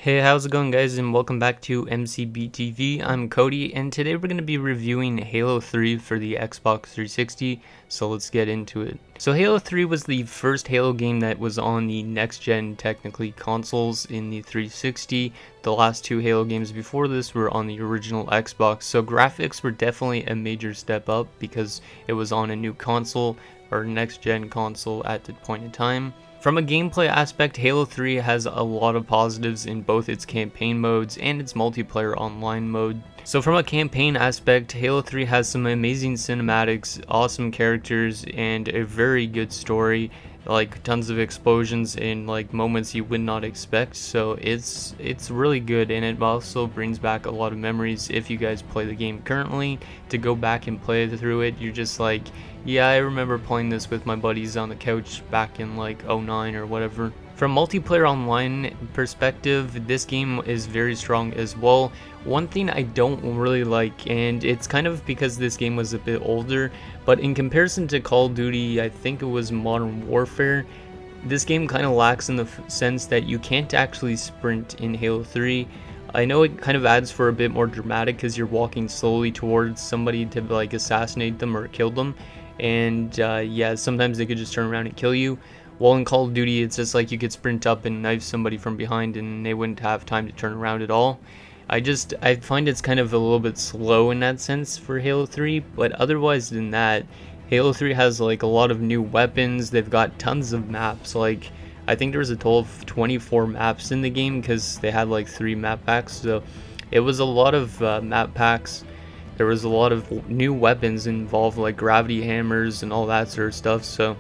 Hey, how's it going, guys, and welcome back to MCBTV. I'm Cody, and today we're going to be reviewing Halo 3 for the Xbox 360, so let's get into it. So Halo 3 was the first Halo game that was on the next-gen, technically, consoles in the 360. The last two Halo games before this were on the original Xbox, so graphics were definitely a major step up because it was on a new console, or next-gen console at the point in time. From a gameplay aspect, Halo 3 has a lot of positives in both its campaign modes and its multiplayer online mode. So from a campaign aspect, Halo 3 has some amazing cinematics, awesome characters, and a very good story, like tons of explosions and like moments you would not expect. So it's really good, and it also brings back a lot of memories if you guys play the game currently. To go back and play through it, you're just like, yeah, I remember playing this with my buddies on the couch back in like '09 or whatever. From multiplayer online perspective, this game is very strong as well. One thing I don't really like, and it's kind of because this game was a bit older, but in comparison to Call of Duty, I think it was Modern Warfare, this game kind of lacks in the sense that you can't actually sprint in Halo 3. I know it kind of adds for a bit more dramatic because you're walking slowly towards somebody to like assassinate them or kill them, and yeah, sometimes they could just turn around and kill you. While in Call of Duty, it's just like you could sprint up and knife somebody from behind and they wouldn't have time to turn around at all. I find it's kind of a little bit slow in that sense for Halo 3, but otherwise than that, Halo 3 has like a lot of new weapons. They've got tons of maps. Like, I think there was a total of 24 maps in the game because they had like 3 map packs, so it was a lot of map packs. There was a lot of new weapons involved, like gravity hammers and all that sort of stuff, so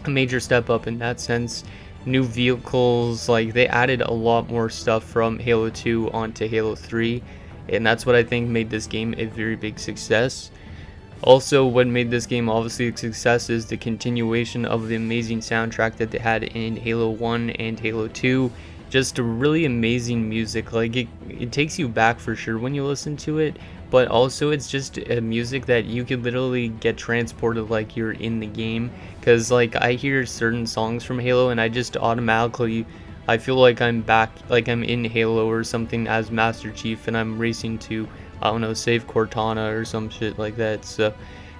a major step up in that sense. New vehicles, like they added a lot more stuff from Halo 2 onto Halo 3, and that's what I think made this game a very big success. Also, what made this game obviously a success is the continuation of the amazing soundtrack that they had in Halo 1 and Halo 2. Just a really amazing music. Like it takes you back for sure when you listen to it, but also it's just a music that you could literally get transported like you're in the game. Because like I hear certain songs from Halo and I just automatically, I feel like I'm back, like I'm in Halo or something as Master Chief and I'm racing to, I don't know, save Cortana or some shit like that. So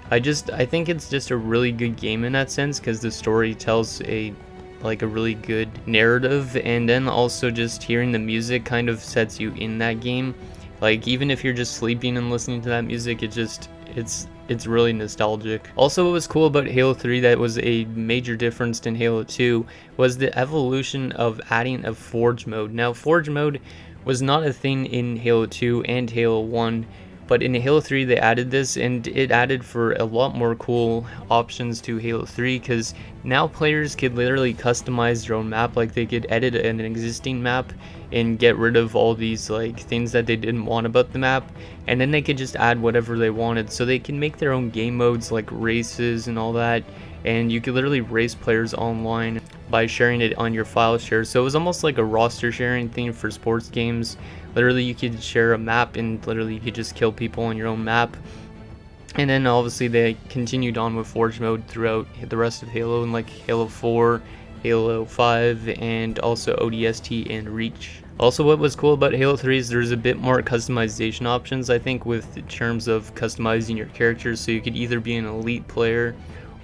I think it's just a really good game in that sense because the story tells a really good narrative, and then also just hearing the music kind of sets you in that game. Like even if you're just sleeping and listening to that music, it's really nostalgic. Also, what was cool about Halo 3 that was a major difference in Halo 2 was the evolution of adding a Forge mode. Now, Forge mode was not a thing in Halo 2 and Halo 1, but in Halo 3 they added this, and it added for a lot more cool options to Halo 3 because now players could literally customize their own map. Like they could edit an existing map and get rid of all these like things that they didn't want about the map, and then they could just add whatever they wanted. So they can make their own game modes like races and all that, and you could literally race players online by sharing it on your file share. So it was almost like a roster sharing thing for sports games. Literally you could share a map and literally you could just kill people on your own map. And then obviously they continued on with Forge mode throughout the rest of Halo, and like Halo 4, Halo 5, and also ODST and Reach. Also, what was cool about Halo 3 is there's a bit more customization options, I think, with terms of customizing your characters. So you could either be an elite player,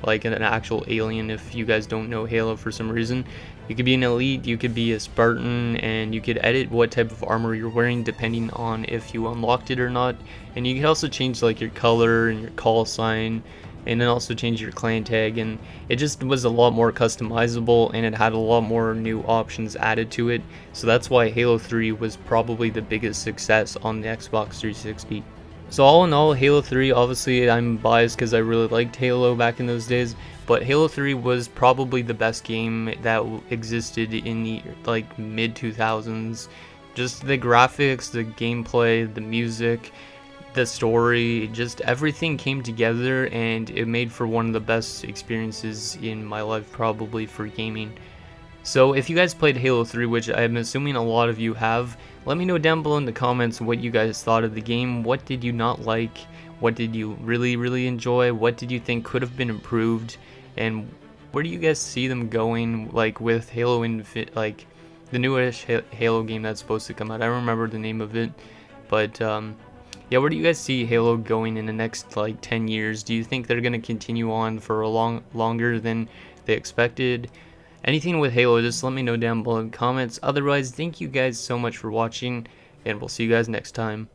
like an actual alien if you guys don't know Halo for some reason. You could be an elite, you could be a Spartan, and you could edit what type of armor you're wearing depending on if you unlocked it or not. And you could also change like your color and your call sign, and then also change your clan tag, and it just was a lot more customizable and it had a lot more new options added to it. So that's why Halo 3 was probably the biggest success on the Xbox 360. So all in all, Halo 3, obviously I'm biased because I really liked Halo back in those days, but Halo 3 was probably the best game that existed in the like mid 2000s. Just the graphics, the gameplay, the music, the story, just everything came together and it made for one of the best experiences in my life probably for gaming. So if you guys played Halo 3, which I'm assuming a lot of you have, let me know down below in the comments what you guys thought of the game. What did you not like? What did you really enjoy? What did you think could have been improved? And where do you guys see them going, like with Halo Infinite, like the newish Halo game that's supposed to come out. I don't remember the name of it, but yeah, where do you guys see Halo going in the next like 10 years? Do you think they're gonna continue on for a longer than they expected? Anything with Halo, just let me know down below in the comments. Otherwise, thank you guys so much for watching, and we'll see you guys next time.